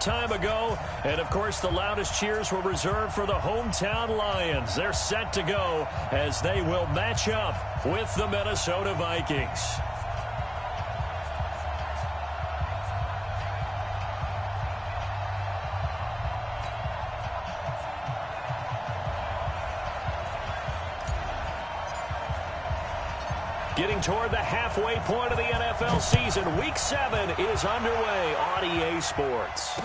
short time ago. And, of course, the loudest cheers were reserved for the hometown Lions. They're set to go as they will match up with the Minnesota Vikings. Getting toward the halfway point of the NFL season. Week 7 is underway on EA Sports.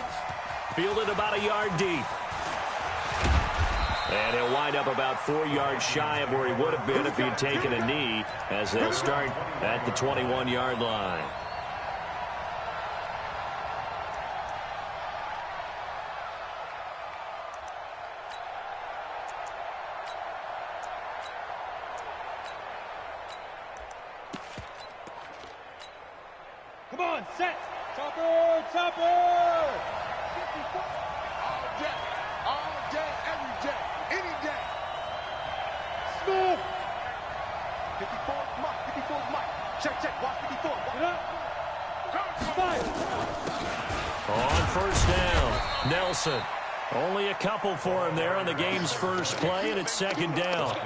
Fielded about a yard deep. And he'll wind up about 4 yards shy of where he would have been if he had taken a knee, as they'll start at the 21-yard line. Come on, set. Topper, topper. All day, every day, any day. Smooth. 54, Mike, 54, Mike. Check, watch 54. Get up. Fire. On first down, Nelson. Only a couple for him there on the game's first play, and it's second down.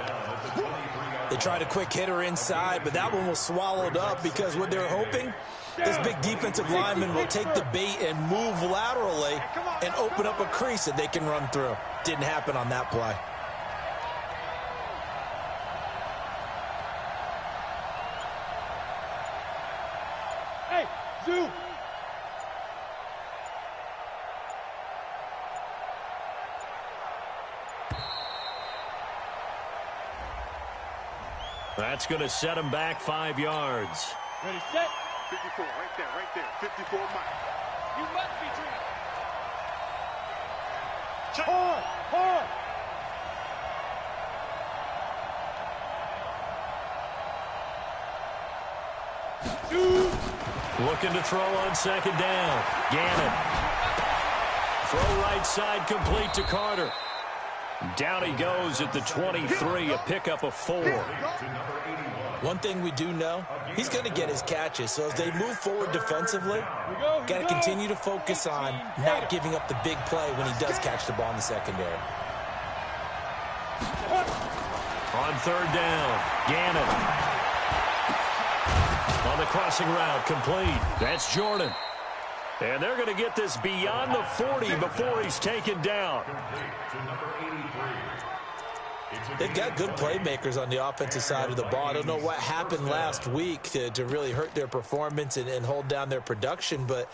They tried a quick hitter inside, but that one was swallowed up because what they're hoping, this big defensive lineman will take the bait and move laterally and open up a crease that they can run through. Didn't happen on that play. Hey, Zoo. That's going to set him back 5 yards. Ready, set. 54, right there. 54, Mike. You must be dreaming. Hard. Looking to throw on second down. Gannon. Throw right side complete to Carter. Down he goes at the 23, a pickup of 4. One thing we do know, he's going to get his catches. So as they move forward defensively, got to continue to focus on not giving up the big play when he does catch the ball in the secondary. On third down, Gannon. On the crossing route, complete. That's Jordan. And they're going to get this beyond the 40 before he's taken down. They've got good playmakers on the offensive side of the ball. I don't know what happened last week to really hurt their performance and hold down their production, but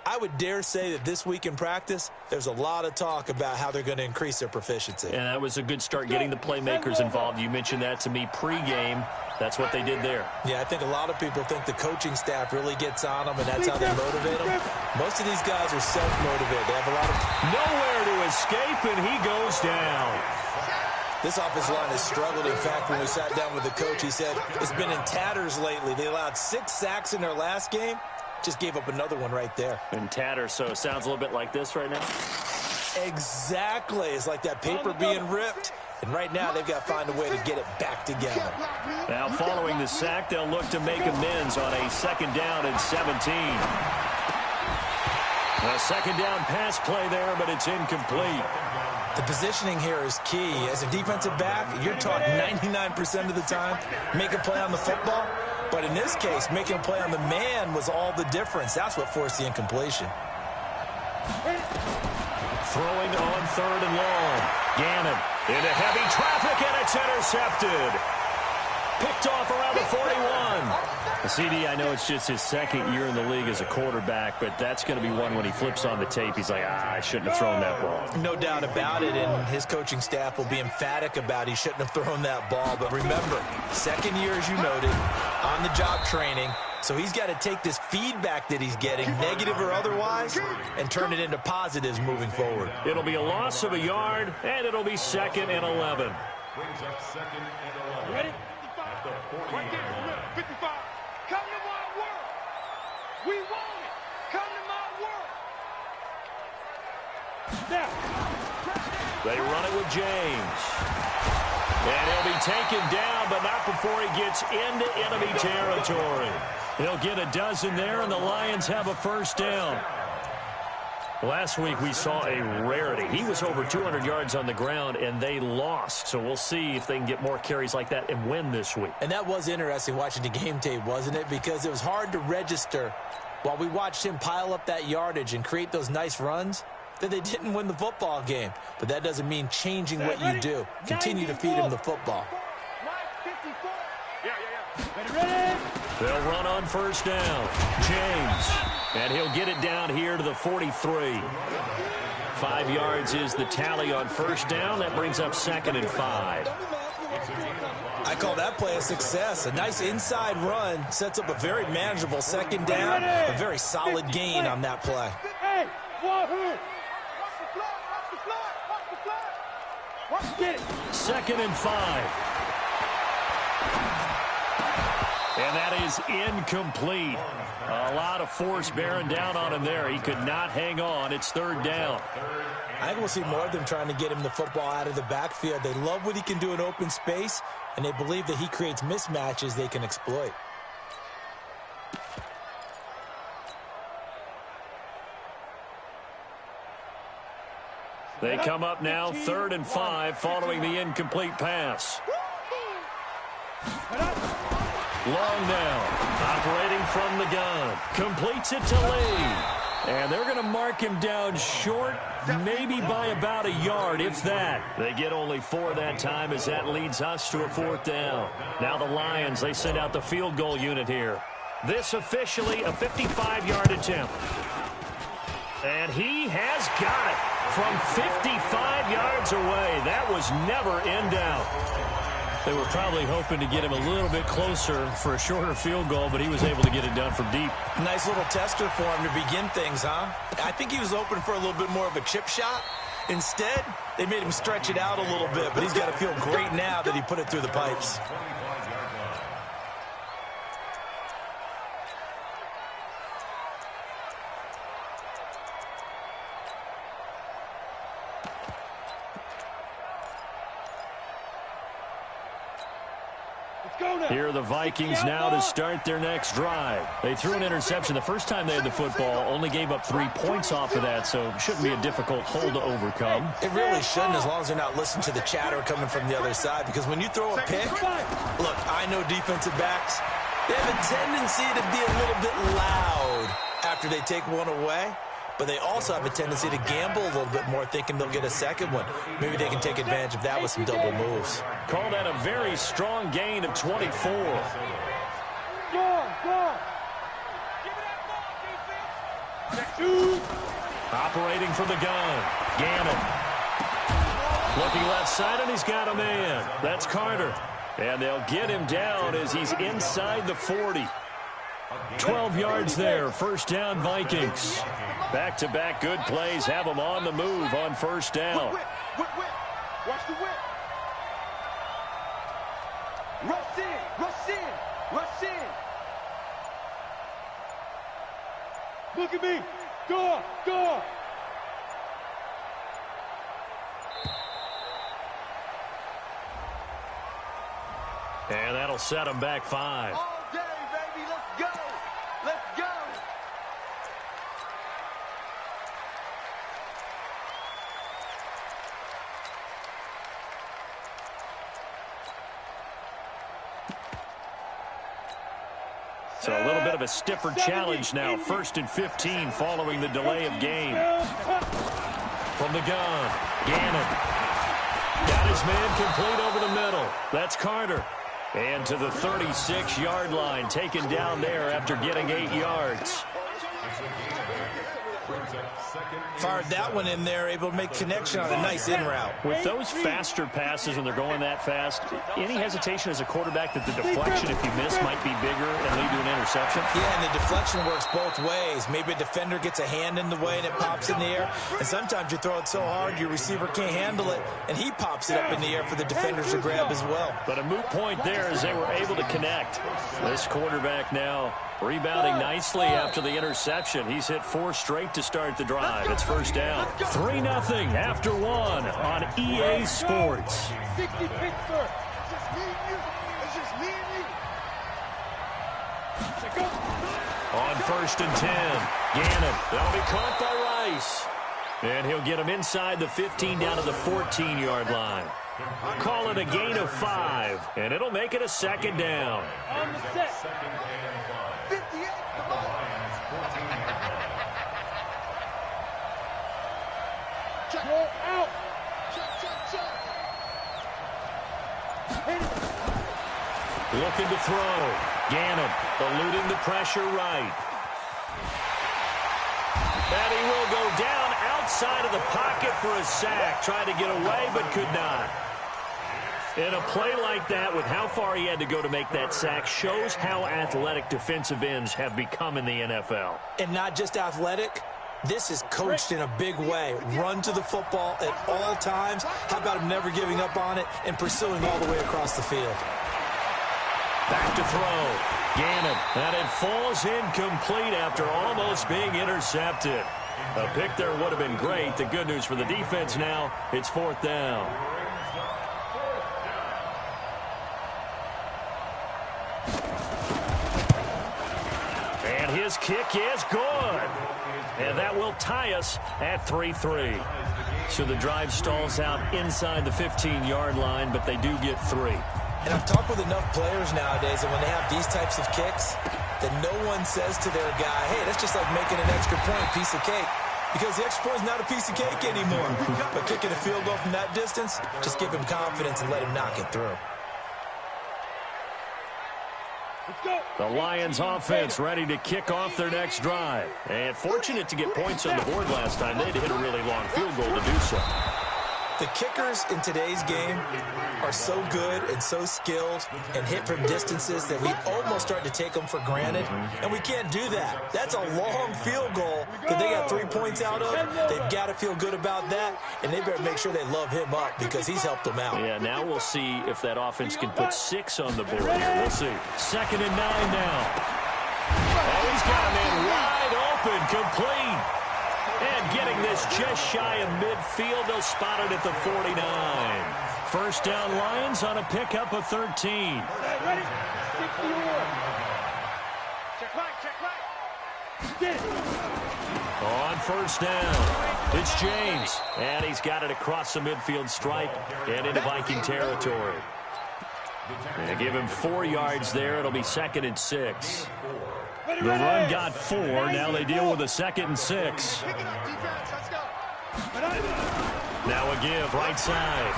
I would dare say that this week in practice, there's a lot of talk about how they're going to increase their proficiency. And that was a good start getting the playmakers involved. You mentioned that to me pregame. That's what they did there. Yeah, I think a lot of people think the coaching staff really gets on them, and that's how they motivate them. Most of these guys are self-motivated. They have a lot of... Nowhere to escape, and he goes down. This offensive line has struggled. In fact, when we sat down with the coach, he said it's been in tatters lately. They allowed 6 sacks in their last game. Just gave up another one right there. In tatters, so it sounds a little bit like this right now? Exactly. It's like that paper being ripped. And right now, they've got to find a way to get it back together. Now, following the sack, they'll look to make amends on a second down and 17. A second down pass play there, but it's incomplete. The positioning here is key. As a defensive back, you're taught 99% of the time, make a play on the football. But in this case, making a play on the man was all the difference. That's what forced the incompletion. Throwing on third and long. Gannon into heavy traffic, and it's intercepted. Picked off around the 41. CD, I know it's just his second year in the league as a quarterback, but that's going to be one when he flips on the tape. He's like, I shouldn't have thrown that ball. No doubt about it, and his coaching staff will be emphatic about he shouldn't have thrown that ball. But remember, second year, as you noted, on-the-job training. So he's got to take this feedback that he's getting, negative or otherwise, and turn it into positives moving forward. It'll be a loss of a yard, and it'll be 2nd and 11. Brings up 2nd and 11. Ready? At the 40. Right there, 55. Come to my world. We want it. Come to my world. Now. They run it with James. And he'll be taken down, but not before he gets into enemy territory. He'll get a dozen there, and the Lions have a first down. Last week we saw a rarity. He was over 200 yards on the ground, and they lost. So we'll see if they can get more carries like that and win this week. And that was interesting watching the game tape, wasn't it? Because it was hard to register while we watched him pile up that yardage and create those nice runs that they didn't win the football game. But that doesn't mean changing what you do. Continue to feed him the football. They'll run on first down. James. And he'll get it down here to the 43. 5 yards is the tally on first down. That brings up 2nd and 5. I call that play a success. A nice inside run sets up a very manageable 2nd down. A very solid gain on that play. Hey, watch the flag. 2nd and 5. And that is incomplete. A lot of force bearing down on him there. He could not hang on. It's 3rd down. I think we'll see more of them trying to get him the football out of the backfield. They love what he can do in open space, and they believe that he creates mismatches they can exploit. They come up now 3rd and 5 following the incomplete pass. Long now, operating from the gun. Completes it to Lee. And they're going to mark him down short, maybe by about a yard, if that. They get only 4 that time as that leads us to a 4th down. Now the Lions, they send out the field goal unit here. This officially a 55-yard attempt. And he has got it from 55 yards away. That was never in doubt. They were probably hoping to get him a little bit closer for a shorter field goal, but he was able to get it done from deep. Nice little tester for him to begin things, huh? I think he was hoping for a little bit more of a chip shot. Instead, they made him stretch it out a little bit, but he's got to feel great now that he put it through the pipes. Here are the Vikings now to start their next drive. They threw an interception the first time they had the football, only gave up 3 points off of that, so shouldn't be a difficult hole to overcome. It really shouldn't, as long as they're not listening to the chatter coming from the other side, because when you throw a pick, look, I know defensive backs, they have a tendency to be a little bit loud after they take one away. But they also have a tendency to gamble a little bit more, thinking they'll get a second one. Maybe they can take advantage of that with some double moves. Call that a very strong gain of 24. Go. Operating from the gun. Gannon. Looking left side, and he's got a man. That's Carter. And they'll get him down as he's inside the 40. 12 yards there. First down, Vikings. Back-to-back good plays have them on the move on first down. Whip. Watch the whip. Rush in. Look at me. Go. And that'll set them back 5. All day, baby. Let's go. So a little bit of a stiffer challenge now. 1st and 15 following the delay of game. From the gun, Gannon. Got his man complete over the middle. That's Carter. And to the 36-yard line, taken down there after getting 8 yards. Fired that one in there, able to make connection on a nice in route. With those faster passes when they're going that fast, any hesitation as a quarterback that the deflection, if you miss, might be bigger and lead to an interception? Yeah, and the deflection works both ways. Maybe a defender gets a hand in the way and it pops in the air. And sometimes you throw it so hard your receiver can't handle it, and he pops it up in the air for the defenders to grab as well. But a moot point there as they were able to connect. This quarterback now rebounding nicely after the interception. He's hit 4 straight to start the drive. It's first down. 3-0 after 1 on EA Sports. 60 picks, sir. It's just me and you. On 1st and 10, Gannon. That'll be caught by Ryan. Rice. And he'll get him inside the 15 down to the 14-yard line. Call it a gain of 5, and it'll make it a second down. On the set. 58, come on. Check. Go out. Check. Hit it. Looking to throw. Gannon eluding the pressure right. And he will go down outside of the pocket for a sack. Tried to get away, but could not. In a play like that, with how far he had to go to make that sack, shows how athletic defensive ends have become in the NFL. And not just athletic. This is coached in a big way. Run to the football at all times. How about him never giving up on it and pursuing all the way across the field? Back to throw. Gannon, and it falls incomplete after almost being intercepted. A pick there would have been great. The good news for the defense now, it's 4th down. And his kick is good. And that will tie us at 3-3. So the drive stalls out inside the 15-yard line, but they do get 3. And I've talked with enough players nowadays that when they have these types of kicks, that no one says to their guy, hey, that's just like making an extra point, piece of cake. Because the extra point is not a piece of cake anymore. But kicking a field goal from that distance, just give him confidence and let him knock it through. The Lions offense ready to kick off their next drive. And fortunate to get points on the board last time. They had to hit a really long field goal to do so. The kickers in today's game are so good and so skilled and hit from distances that we almost start to take them for granted, and we can't do that. That's a long field goal that they got 3 points out of. They've got to feel good about that, and they better make sure they love him up because he's helped them out. Yeah, now we'll see if that offense can put 6 on the board here. We'll see. 2nd and 9 now. Oh, he's got him in wide open, complete. And getting this just shy of midfield, they'll spot it at the 49. 1st down Lions on a pickup of 13. Ready? 61. Check right. Get it. On 1st down, it's James. And he's got it across the midfield stripe and into Viking territory. And give him 4 yards there. It'll be 2nd and 6. The run got 4. Now they deal with a 2nd and 6. Now a give, right side.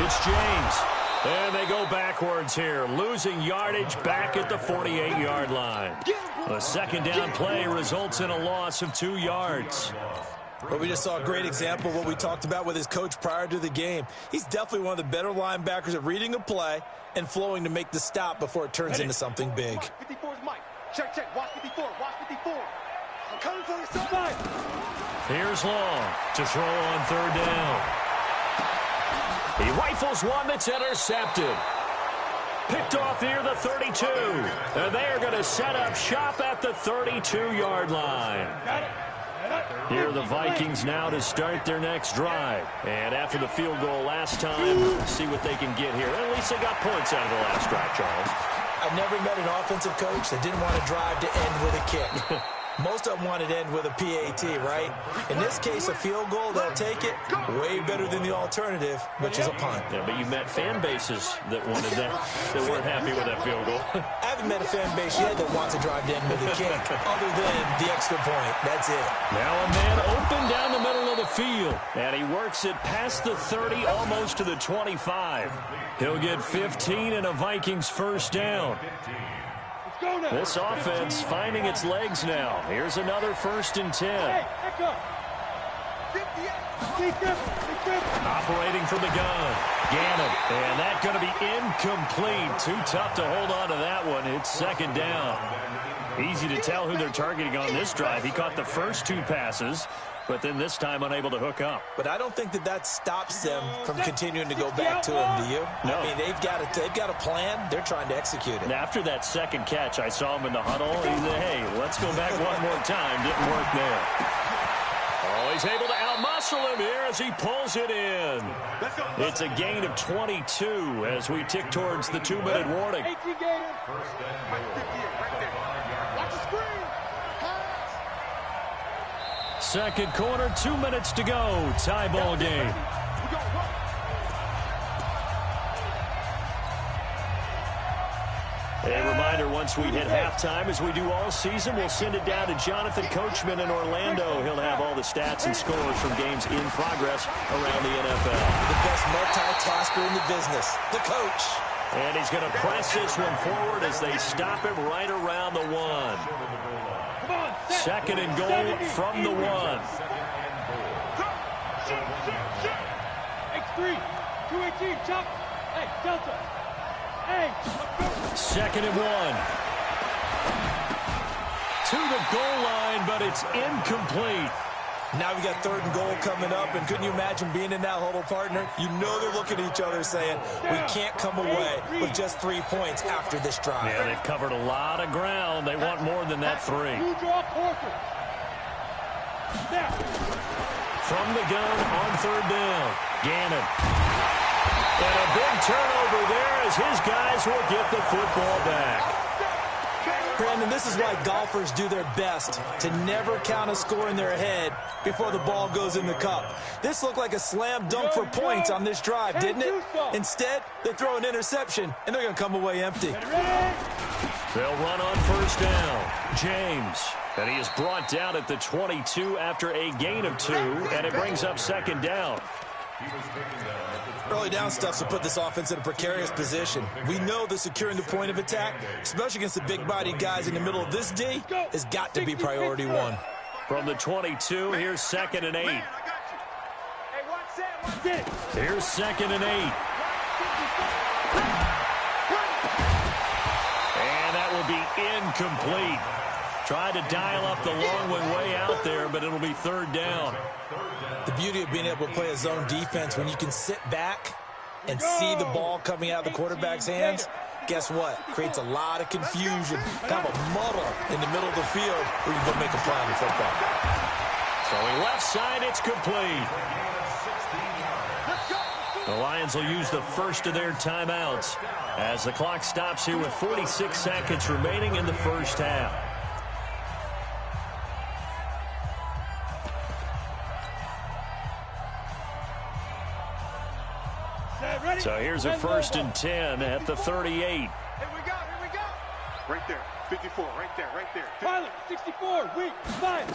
It's James. And they go backwards here, losing yardage back at the 48-yard line. A 2nd down play results in a loss of 2 yards. Well, we just saw a great example of what we talked about with his coach prior to the game. He's definitely one of the better linebackers at reading a play and flowing to make the stop before it turns into something big. 54's Mike. Check. Watch 54. Watch 54. I'm coming for your side. Here's Long to throw on 3rd down. He rifles one that's intercepted. Picked off near the 32. And they are going to set up shop at the 32-yard line. Here are the Vikings now to start their next drive. And after the field goal last time, see what they can get here. At least they got points out of the last drive, Charles. I've never met an offensive coach that didn't want to drive to end with a kick. Most of them wanted to end with a PAT, right? In this case, a field goal, they'll take it. Way better than the alternative, which is a punt. Yeah, but you met fan bases that wanted that weren't happy with that field goal. I haven't met a fan base yet that wants to drive to end with a kick, other than the extra point. That's it. Now a man open down the middle of the field. And he works it past the 30, almost to the 25. He'll get 15 and a Vikings 1st down. This offense finding its legs now. Here's another 1st and 10. Operating from the gun. Gannon. And that's going to be incomplete. Too tough to hold on to that one. It's 2nd down. Easy to tell who they're targeting on this drive. He caught the first 2 passes, but then this time unable to hook up. But I don't think that stops them from continuing to go back to him, do you? No. I mean, they've got a plan. They're trying to execute it. And after that 2nd catch, I saw him in the huddle. He said, hey, let's go back one more time. Didn't work there. Oh, he's able to outmuscle him here as he pulls it in. It's a gain of 22 as we tick towards the 2-minute warning. second quarter, 2 minutes to go. Tie ball game. A reminder, once we hit halftime, as we do all season, we'll send it down to Jonathan Coachman in Orlando. He'll have all the stats and scores from games in progress around the NFL. The best multitasker in the business, the coach. And he's going to press this one forward as they stop him right around the 1. Second and goal from the 1. X3, 218, chop. Hey, Delta. Hey, Second and 1. To the goal line, but it's incomplete. Now we got third and goal coming up, and couldn't you imagine being in that huddle, partner? You know they're looking at each other saying, we can't come away with just 3 points after this drive. Yeah, they've covered a lot of ground. They want more than that 3. From the gun on third down, Gannon. And a big turnover there as his guys will get the football back. Brandon, this is why golfers do their best to never count a score in their head before the ball goes in the cup. This looked like a slam dunk for points on this drive, didn't it? Instead, they throw an interception, and they're going to come away empty. They'll run on first down. James. And he is brought down at the 22 after a gain of 2, and it brings up second down. Early down stuff to put this offense in a precarious position. We know that securing the point of attack, especially against the big-bodied guys in the middle of this D, has got to be priority 1. From the 22, here's second and 8. Here's second and 8. And that will be incomplete. Tried to dial up the long one way out there, but it'll be third down. The beauty of being able to play a zone defense when you can sit back and see the ball coming out of the quarterback's hands, guess what? Creates a lot of confusion, kind of a muddle in the middle of the field where you can go make a play on the football. Throwing left side, it's complete. The Lions will use the first of their timeouts as the clock stops here with 46 seconds remaining in the first half. So here's a first and 10 at the 38. Here we go. Right there, 54, right there. Pilot, 64, weak, 5.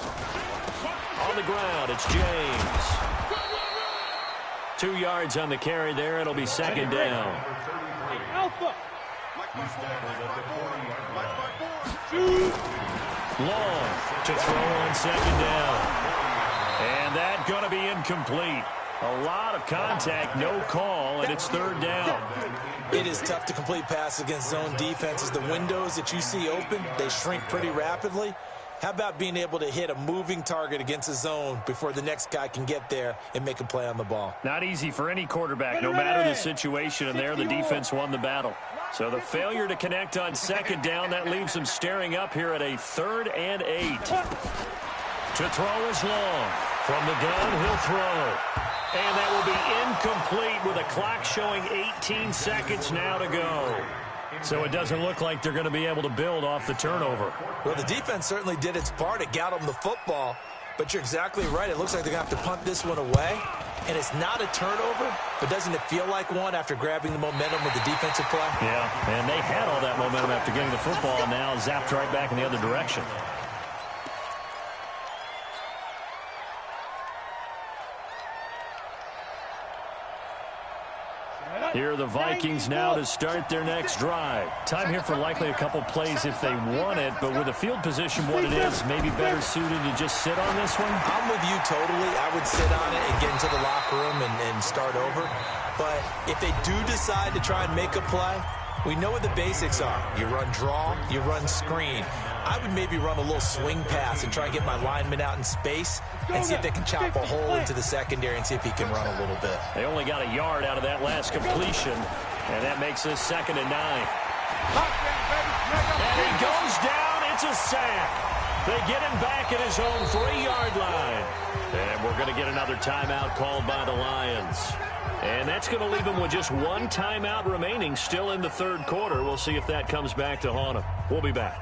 On the ground, it's James. 2 yards on the carry there. It'll be second down. Alpha. Long to throw on second down. And that going to be incomplete. A lot of contact, no call, and it's third down. It is tough to complete passes against zone defenses. The windows that you see open, they shrink pretty rapidly. How about being able to hit a moving target against a zone before the next guy can get there and make a play on the ball? Not easy for any quarterback, no matter the situation, and there the defense won the battle. So the failure to connect on second down, that leaves them staring up here at a 3rd and 8. To throw is Long. From the gun, he'll throw. And that will be incomplete with a clock showing 18 seconds now to go. So it doesn't look like they're going to be able to build off the turnover. Well, the defense certainly did its part. It got them the football. But you're exactly right. It looks like they're going to have to punt this one away. And it's not a turnover, but doesn't it feel like one after grabbing the momentum with the defensive play? Yeah, and they had all that momentum after getting the football, and now zapped right back in the other direction. Here are the Vikings now to start their next drive. Time here for likely a couple plays if they want it, but with the field position what it is, maybe better suited to just sit on this one? I'm with you totally. I would sit on it and get into the locker room and start over. But if they do decide to try and make a play, we know what the basics are. You run draw, you run screen. I would maybe run a little swing pass and try and get my lineman out in space and see if they can chop a hole into the secondary and see if he can run a little bit. They only got a yard out of that last completion, and that makes this 2nd and 9. And he goes down. It's a sack. They get him back at his own 3-yard line. And we're going to get another timeout called by the Lions. And that's going to leave them with just one timeout remaining still in the third quarter. We'll see if that comes back to haunt them. We'll be back.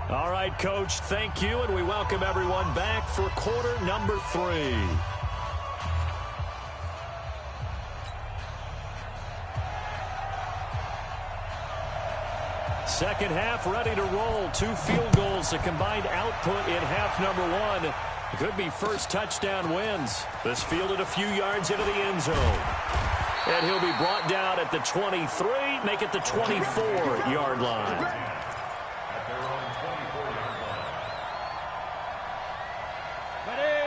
All right, Coach, thank you, and we welcome everyone back for quarter number 3. Second half ready to roll. 2 field goals, a combined output in half number 1. Could be first touchdown wins. This fielded a few yards into the end zone. And he'll be brought down at the 23, make it the 24-yard line.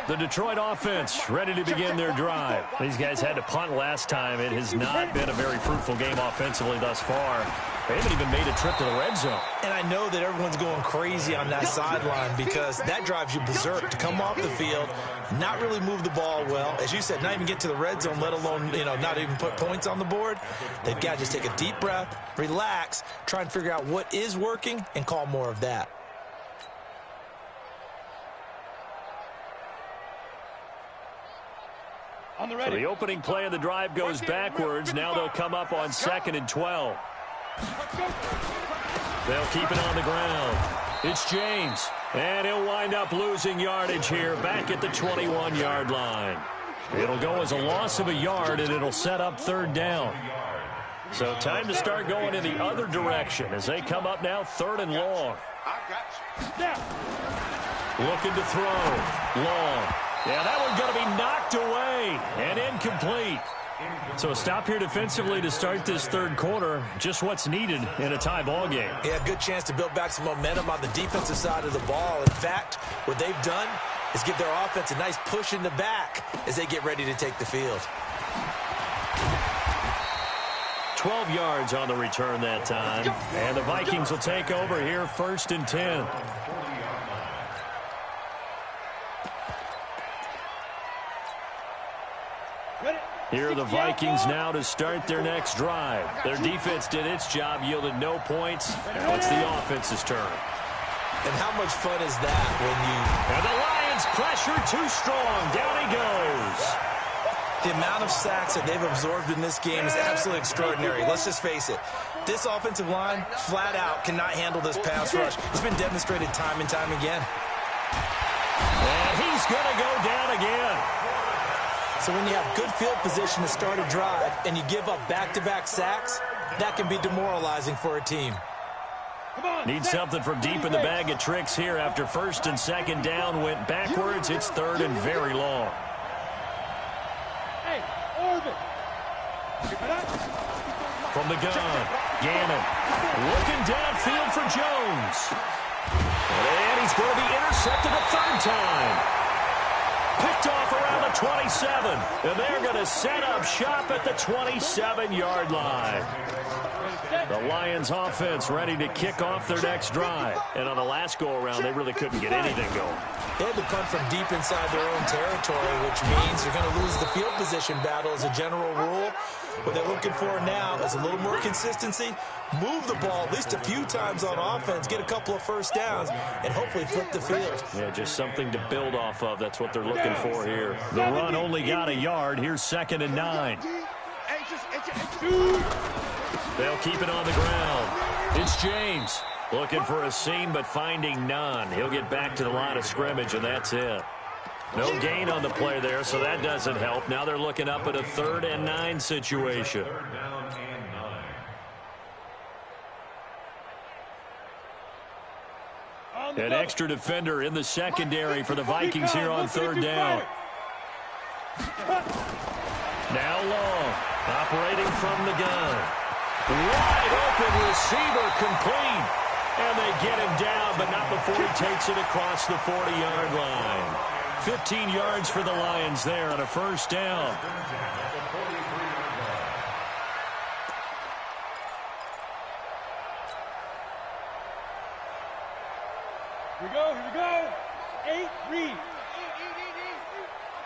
The Detroit offense ready to begin their drive. These guys had to punt last time. It has not been a very fruitful game offensively thus far. They haven't even made a trip to the red zone. And I know that everyone's going crazy on that sideline because that drives you berserk to come off the field, not really move the ball well. As you said, not even get to the red zone, let alone, not even put points on the board. They've got to just take a deep breath, relax, try and figure out what is working, and call more of that. So the opening play of the drive goes backwards. Now they'll come up on 2nd and 12. They'll keep it on the ground. It's James. And he'll wind up losing yardage here back at the 21-yard line. It'll go as a loss of a yard, and it'll set up 3rd down. So time to start going in the other direction as they come up now 3rd and long. Looking to throw. Long. Yeah, that one's going to be knocked away and incomplete. So a stop here defensively to start this 3rd quarter. Just what's needed in a tie ball game. Yeah, good chance to build back some momentum on the defensive side of the ball. In fact, what they've done is give their offense a nice push in the back as they get ready to take the field. 12 yards on the return that time. And the Vikings will take over here 1st and 10. Here are the Vikings now to start their next drive. Their defense did its job, yielded no points. Now it's the offense's turn. And how much fun is that when you... And the Lions pressure too strong. Down he goes. The amount of sacks that they've absorbed in this game is absolutely extraordinary. Let's just face it. This offensive line, flat out, cannot handle this pass rush. It's been demonstrated time and time again. And he's going to go down again. So when you have good field position to start a drive and you give up back-to-back sacks, that can be demoralizing for a team. Need something from deep in the bag of tricks here after 1st and 2nd down went backwards. It's 3rd and very long. From the gun, Gannon looking downfield for Jones. And he's going to be intercepted a 3rd time. Picked off around the 27. And they're going to set up shop at the 27-yard line. The Lions offense ready to kick off their next drive. And on the last go-around, they really couldn't get anything going. They had to punt from deep inside their own territory, which means they're going to lose the field position battle as a general rule. What they're looking for now is a little more consistency, move the ball at least a few times on offense, get a couple of first downs, and hopefully flip the field. Yeah, just something to build off of. That's what they're looking for here. The run only got a yard. Here's 2nd and 9. They'll keep it on the ground. It's James looking for a seam but finding none. He'll get back to the line of scrimmage, and that's it. No gain on the play there, so that doesn't help. Now they're looking up at a 3rd and 9 situation. An extra defender in the secondary for the Vikings here on 3rd down. Now Long, operating from the gun. Wide open receiver complete. And they get him down, but not before he takes it across the 40-yard line. 15 yards for the Lions there on a 1st down. Here we go. 8, read.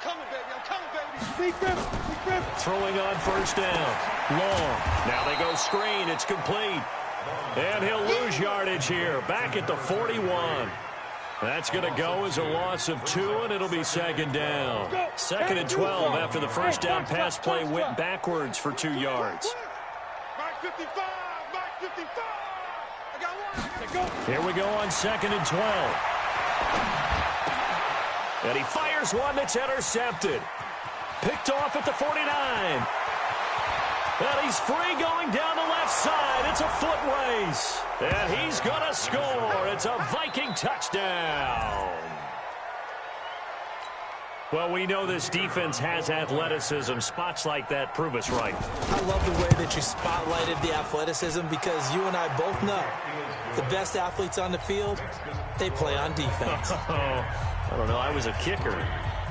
Coming, baby. I'm coming, baby. Big grip. Throwing on 1st down. Long. Now they go screen. It's complete. And he'll lose yardage here. Back at the 41. That's going to go as a loss of 2, and it'll be 2nd down. 2nd and 12 after the 1st down pass play went backwards for 2 yards. Mark 55. Mark 55. I Here we go on 2nd and 12. And he fires one that's intercepted. Picked off at the 49. And he's free going down the left side. It's a foot race. And he's going to score. It's a Viking touchdown. Well, we know this defense has athleticism. Spots like that prove us right. I love the way that you spotlighted the athleticism because you and I both know the best athletes on the field, they play on defense. I don't know. I was a kicker.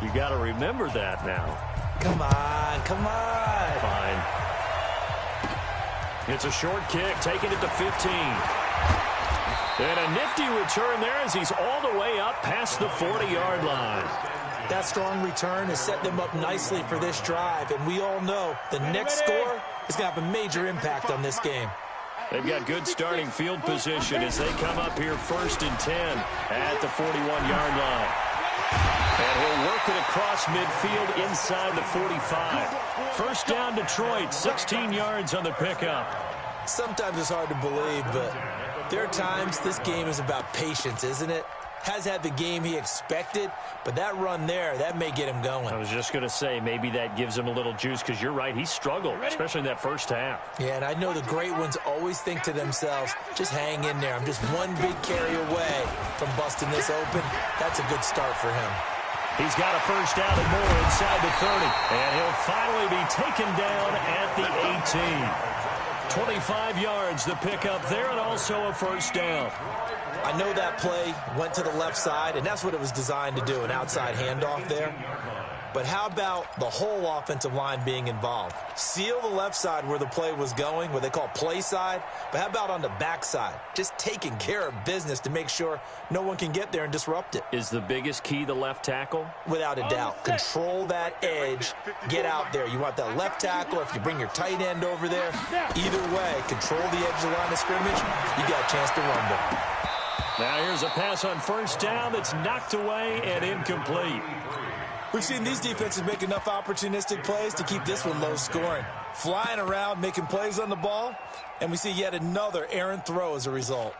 You got to remember that now. Come on, come on. Fine. It's a short kick, taking it to 15. And a nifty return there as he's all the way up past the 40-yard line. That strong return has set them up nicely for this drive, and we all know the next score is going to have a major impact on this game. They've got good starting field position as they come up here 1st and 10 at the 41-yard line. And he'll work it across midfield inside the 45. First down, Detroit, 16 yards on the pickup. Sometimes it's hard to believe, but there are times this game is about patience, isn't it? Has had the game he expected, but that run there, that may get him going. I was just going to say, maybe that gives him a little juice because you're right, he struggled, especially in that first half. Yeah, and I know the great ones always think to themselves, just hang in there. I'm just one big carry away from busting this open. That's a good start for him. He's got a first down and more inside the 30, and he'll finally be taken down at the 18. 25 yards the pickup there, and also a first down. I know that play went to the left side, and that's what it was designed to do, an outside handoff there. But how about the whole offensive line being involved? Seal the left side where the play was going, what they call play side, but how about on the back side? Just taking care of business to make sure no one can get there and disrupt it. Is the biggest key the left tackle? Without a doubt. Control that edge. Get out there. You want that left tackle. If you bring your tight end over there, either way, control the edge of the line of scrimmage, you got a chance to rumble. Now here's a pass on first down that's knocked away and incomplete. We've seen these defenses make enough opportunistic plays to keep this one low scoring. Flying around, making plays on the ball, and we see yet another errant throw as a result.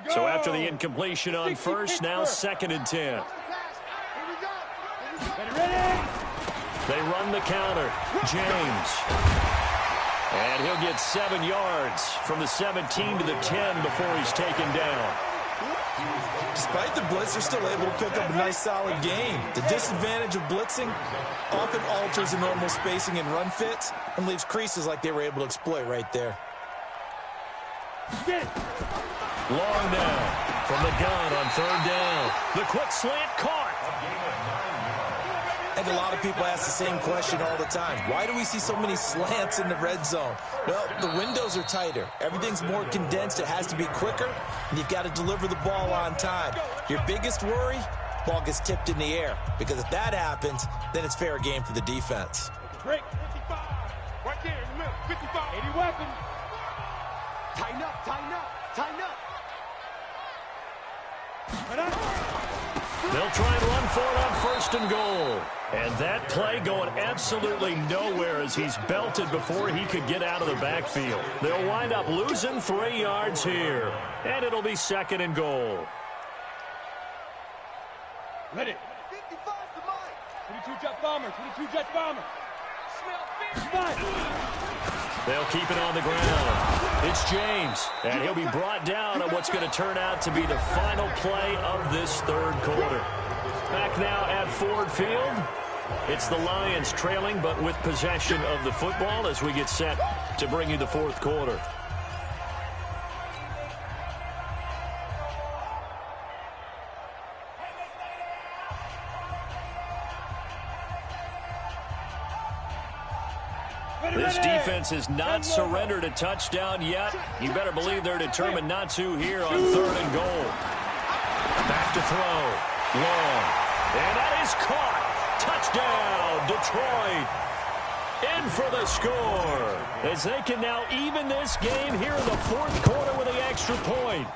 So after the incompletion on first, now 2nd and 10. They run the counter. James. And he'll get 7 yards from the 17 to the 10 before he's taken down. Despite the blitz, they're still able to pick up a nice solid gain. The disadvantage of blitzing often alters the normal spacing and run fits and leaves creases like they were able to exploit right there. Long down from the gun on 3rd down. The quick slant caught. And a lot of people ask the same question all the time. Why do we see so many slants in the red zone? Well, the windows are tighter. Everything's more condensed. It has to be quicker, and you've got to deliver the ball on time. Your biggest worry, ball gets tipped in the air. Because if that happens, then it's fair game for the defense. Break. 55. Right there in the middle. 55. 80 weapons. Tighten up, tighten up, tighten up. They'll try and run for it on 1st and goal. And that play going absolutely nowhere as he's belted before he could get out of the backfield. They'll wind up losing 3 yards here. And it'll be 2nd and goal. Ready. 55 to Mike. 22 jet bomber. 22 jet bomber. They'll keep it on the ground. It's James, and he'll be brought down on what's going to turn out to be the final play of this 3rd quarter. Back now at Ford Field. It's the Lions trailing, but with possession of the football as we get set to bring you the 4th quarter. This defense has not surrendered a touchdown yet. You better believe they're determined not to here on 3rd and goal. Back to throw. Long. And that is caught. Touchdown, Detroit. in for the score, as they can now even this game here in the fourth quarter with the extra point.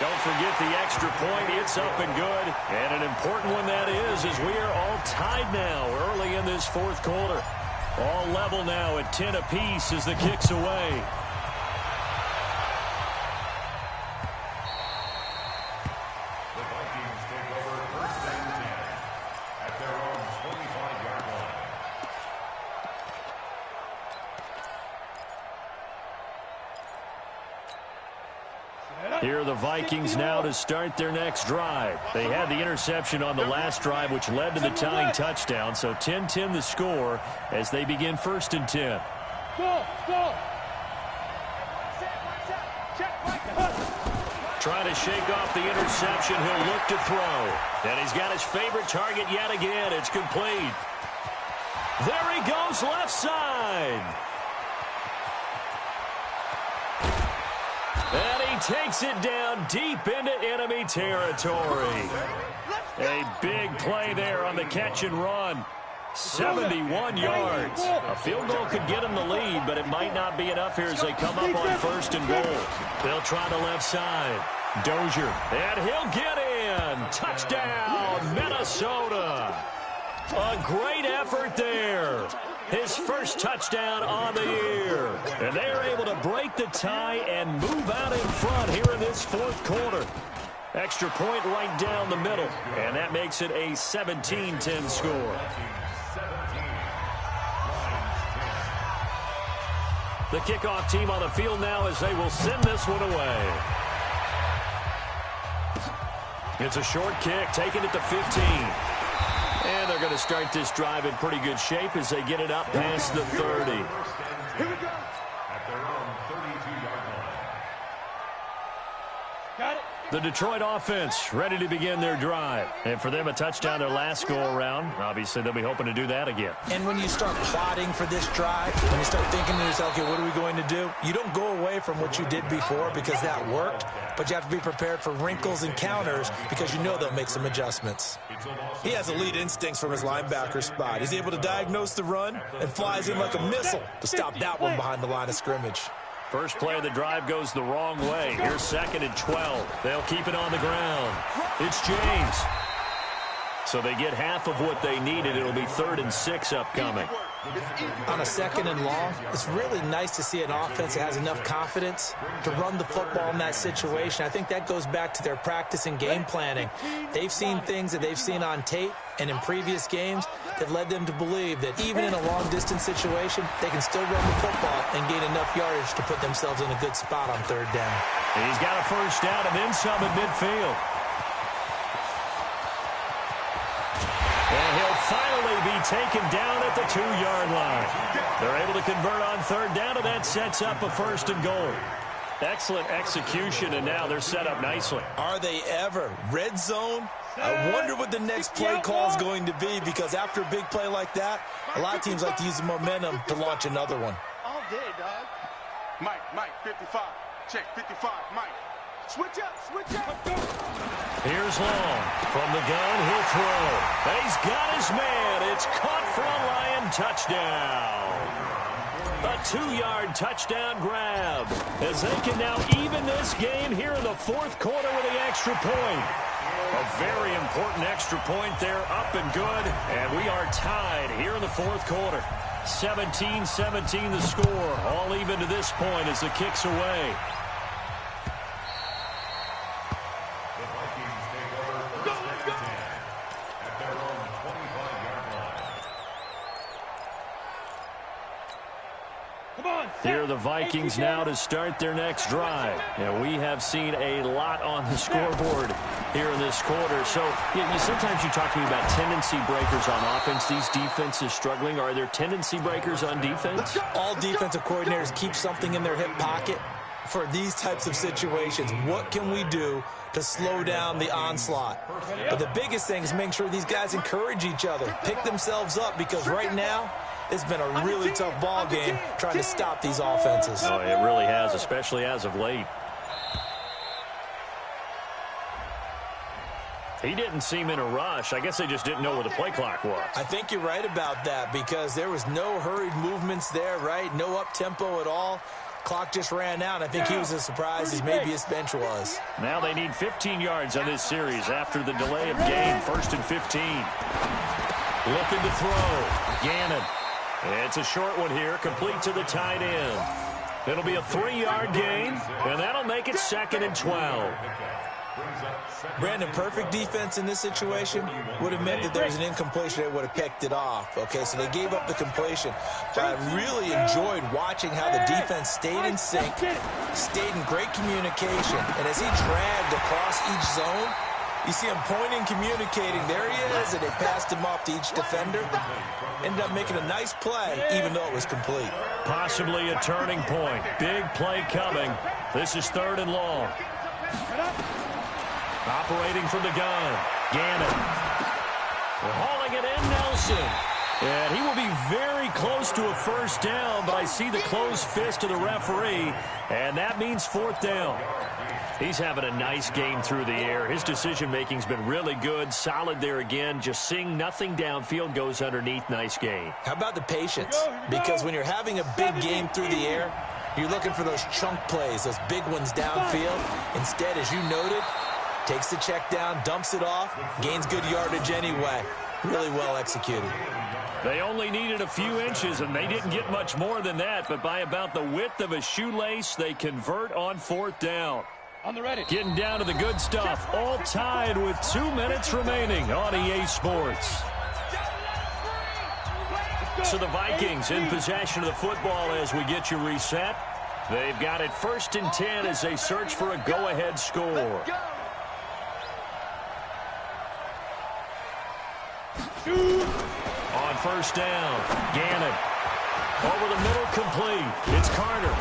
Don't forget the extra point. It's up and good. And an important one that is, as we are all tied now early in this fourth quarter. All level now at 10 apiece as the kick's away. The Vikings take over first and 10 at their own 25-yard line. Here are the Vikings now to start their next drive. They had the interception on the last drive, which led to the tying touchdown. So 10-10 the score as they begin first and 10. Trying to shake off the interception. He'll look to throw. And he's got his favorite target yet again. It's complete. There he goes, left side. And he takes it down deep into enemy territory. A big play there on the catch and run. 71 yards. A field goal could get him the lead, but it might not be enough here as they come up on first and goal. They'll try the left side. Dozier, and he'll get in. Touchdown, Minnesota. A great effort there. His first touchdown on the year. And they are able to break the tie and move out in front here in this fourth quarter. Extra point right down the middle. And that makes it a 17-10 score. The kickoff team on the field now as they will send this one away. It's a short kick, taking it to 15. And they're going to start this drive in pretty good shape as they get it up past the 30. Here we go. At their own 32-yard line. Got it. The Detroit offense ready to begin their drive. And for them, a touchdown their last go-around. Obviously, they'll be hoping to do that again. And when you start plotting for this drive, when you start thinking to yourself, okay, what are we going to do? You don't go away from what you did before because that worked, but you have to be prepared for wrinkles and counters because you know they'll make some adjustments. He has elite instincts from his linebacker spot. He's able to diagnose the run and flies in like a missile to stop that one behind the line of scrimmage. First play of the drive goes the wrong way. Here's second and 12. They'll keep it on the ground. It's James. So they get half of what they needed. It'll be 3rd and 6 upcoming. On a second and long, it's really nice to see an offense that has enough confidence to run the football in that situation. I think that goes back to their practice and game planning. They've seen things that they've seen on tape and in previous games that led them to believe that even in a long-distance situation, they can still run the football and gain enough yardage to put themselves in a good spot on 3rd down. He's got a first down and then some at midfield. And he'll finally be taken down at the 2-yard line. They're able to convert on 3rd down, and that sets up a 1st and goal. Excellent execution, and now they're set up nicely. Are they ever? Red zone? I wonder what the next play call is going to be, because after a big play like that, a lot of teams like to use the momentum to launch another one. All day, dog. Mike, 55. Check, 55, Mike. Switch up. Here's Long. From the gun, he'll throw. And he's got his man. It's caught for a Lion touchdown. A 2-yard touchdown grab as they can now even this game here in the fourth quarter with the extra point. A very important extra point there, up and good. And we are tied here in the fourth quarter. 17-17 the score. All even to this point as the kick's away. Here are the Vikings now to start their next drive. And we have seen a lot on the scoreboard here in this quarter. So sometimes you talk to me about tendency breakers on offense. These defenses struggling. Are there tendency breakers on defense? All defensive coordinators keep something in their hip pocket for these types of situations. What can we do to slow down the onslaught? But the biggest thing is make sure these guys encourage each other, pick themselves up, because right now, it's been a really tough ball game trying to stop these offenses. Oh, it really has, especially as of late. He didn't seem in a rush. I guess they just didn't know where the play clock was. I think you're right about that because there was no hurried movements there, right? No up-tempo at all. Clock just ran out. I think he was as surprised as maybe his bench was. Now they need 15 yards on this series after the delay of game. 1st and 15. Looking to throw. Gannon. It's a short one here, complete to the tight end. It'll be a 3-yard gain, and that'll make it 2nd and 12. Brandon, perfect defense in this situation would have meant that there was an incompletion. They would have picked it off. Okay, so they gave up the completion. But I really enjoyed watching how the defense stayed in sync, stayed in great communication. And as he dragged across each zone, you see him pointing, communicating. There he is, and they passed him off to each defender. Ended up making a nice play, even though it was complete. Possibly a turning point. Big play coming. This is 3rd and long. Operating from the gun. Gannon. Hauling it in, Nelson. And he will be very close to a 1st down, but I see the closed fist of the referee, and that means 4th down. He's having a nice game through the air. His decision-making's been really good. Solid there again. Just seeing nothing downfield goes underneath. Nice game. How about the patience? Because when you're having a big game through the air, you're looking for those chunk plays, those big ones downfield. Instead, as you noted, takes the check down, dumps it off, gains good yardage anyway. Really well executed. They only needed a few inches, and they didn't get much more than that. But by about the width of a shoelace, they convert on 4th down. On the ready. Getting down to the good stuff. All tied with 2 minutes remaining on EA Sports. So the Vikings in possession of the football as we get you reset. They've got it 1st and 10 as they search for a go-ahead score. On 1st down, Gannon. Over the middle, complete. It's Carter.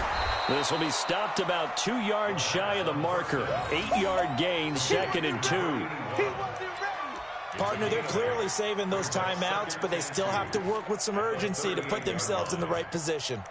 This will be stopped about 2 yards shy of the marker. 8-yard gain, 2nd and 2. Partner, they're clearly saving those timeouts, but they still have to work with some urgency to put themselves in the right position.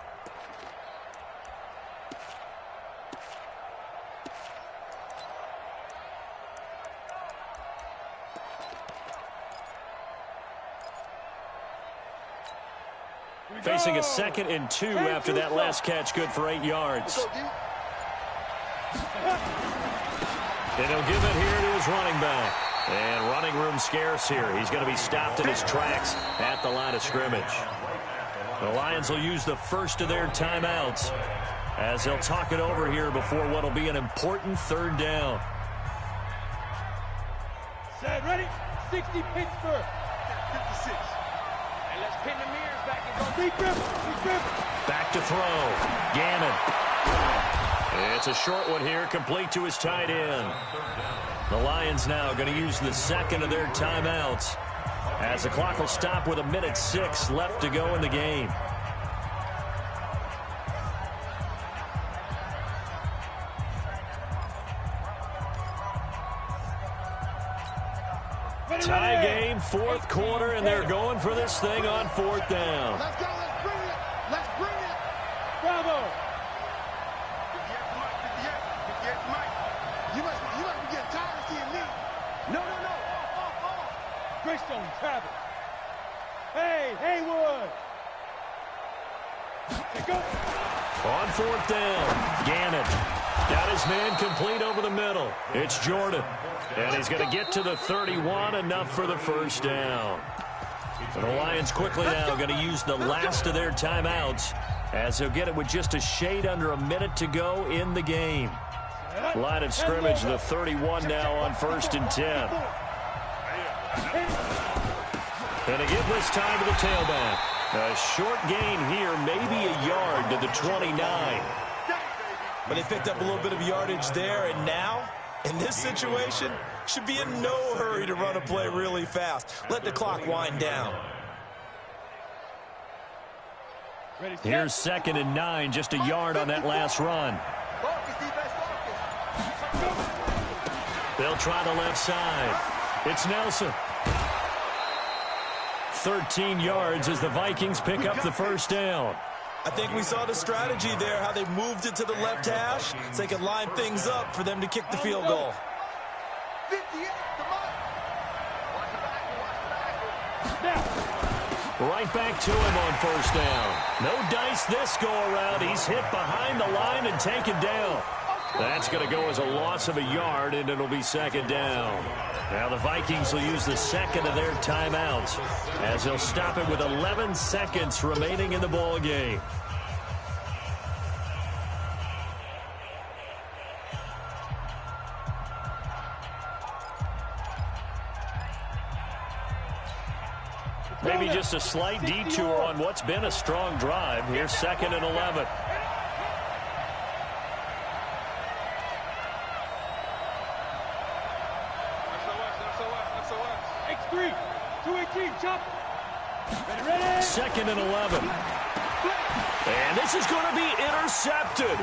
Facing a 2nd and 2 after that last catch, good for 8 yards. And he'll give it here to his running back. And running room scarce here. He's going to be stopped in his tracks at the line of scrimmage. The Lions will use the first of their timeouts as they'll talk it over here before what will be an important 3rd down. Set, ready? 60 Pittsburgh. 56. And let's pin the mirrors back and go deep grip. Back to throw. Gannon. It's a short one here, complete to his tight end. The Lions now going to use the 2nd of their timeouts as the clock will stop with 1:06 left to go in the game. Tie game, 4th quarter, and they're going for this thing on 4th down. Let's go, let's bring it. Let's bring it. Bravo. 58, Mike. You must be getting tired of seeing me. No. Off. Greystone, Travis. Hey, Haywood. Let's go. On 4th down, Gannon. Got his man complete over the middle. It's Jordan. And he's going to get to the 31, enough for the 1st down. And the Lions quickly now going to use the last of their timeouts as they'll get it with just a shade under a minute to go in the game. Line of scrimmage, the 31 now on 1st and 10. And to give this time to the tailback. A short gain here, maybe a yard to the 29. But they picked up a little bit of yardage there, and now, in this situation, should be in no hurry to run a play really fast. Let the clock wind down. Here's 2nd and 9, just a yard on that last run. They'll try the left side. It's Nelson. 13 yards as the Vikings pick up the 1st down. I think we saw the strategy there, how they moved it to the left hash so they could line things up for them to kick the field goal. 58, come on. Right back to him on first down. No dice this go-around. He's hit behind the line and taken down. That's going to go as a loss of a yard, and it'll be second down. Now the Vikings will use the second of their timeouts as they'll stop it with 11 seconds remaining in the ball game. Maybe just a slight detour on what's been a strong drive. Here's second and 11. X3, 218, jump. Ready. Second and 11. And this is going to be intercepted.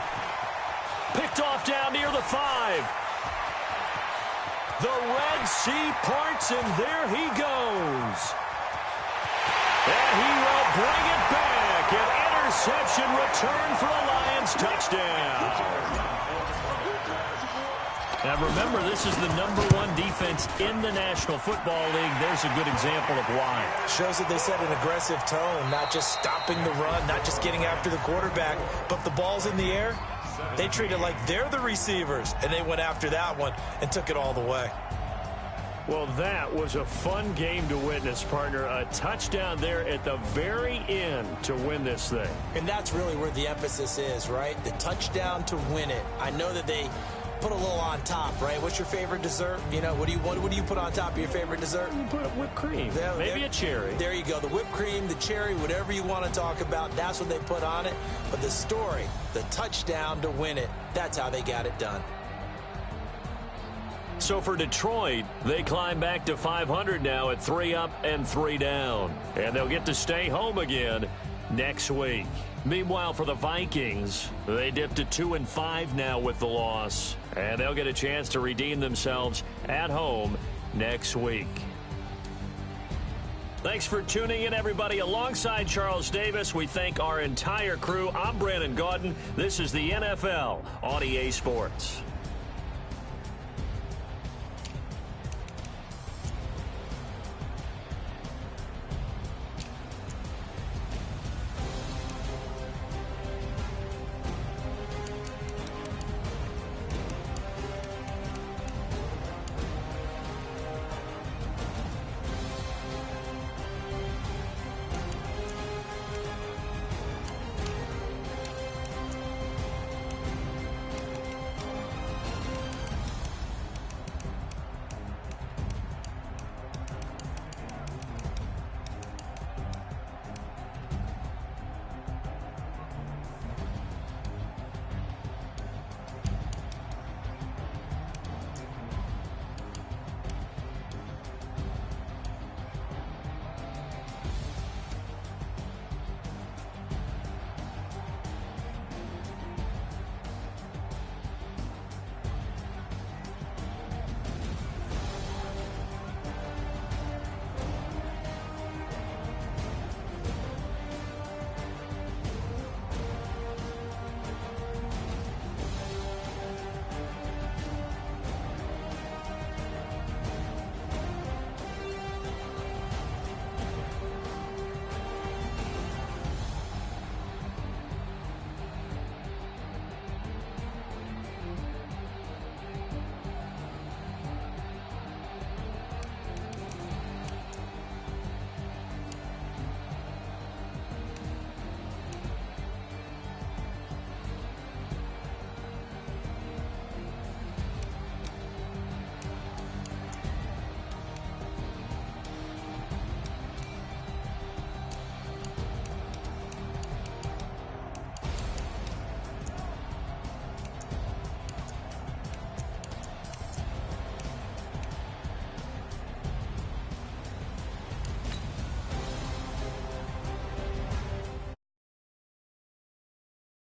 Picked off down near the 5. The Red Sea parts, and there he goes. And he will bring it back. An interception return for a Lions touchdown. Now remember, this is the #1 defense in the National Football League. There's a good example of why. Shows that they set an aggressive tone, not just stopping the run, not just getting after the quarterback, but the ball's in the air. They treat it like they're the receivers, and they went after that one and took it all the way. Well, that was a fun game to witness, partner. A touchdown there at the very end to win this thing. And that's really where the emphasis is, right? The touchdown to win it. I know that they put a little on top, right? What's your favorite dessert? You know, what do you put on top of your favorite dessert? You put whipped cream, maybe a cherry. There you go. The whipped cream, the cherry, whatever you want to talk about, that's what they put on it. But the story, the touchdown to win it, that's how they got it done. So for Detroit, they climb back to 500 now at 3 up and 3 down. And they'll get to stay home again next week. Meanwhile, for the Vikings, they dip to 2-5 now with the loss. And they'll get a chance to redeem themselves at home next week. Thanks for tuning in, everybody. Alongside Charles Davis, we thank our entire crew. I'm Brandon Gaudin. This is the NFL on EA Sports.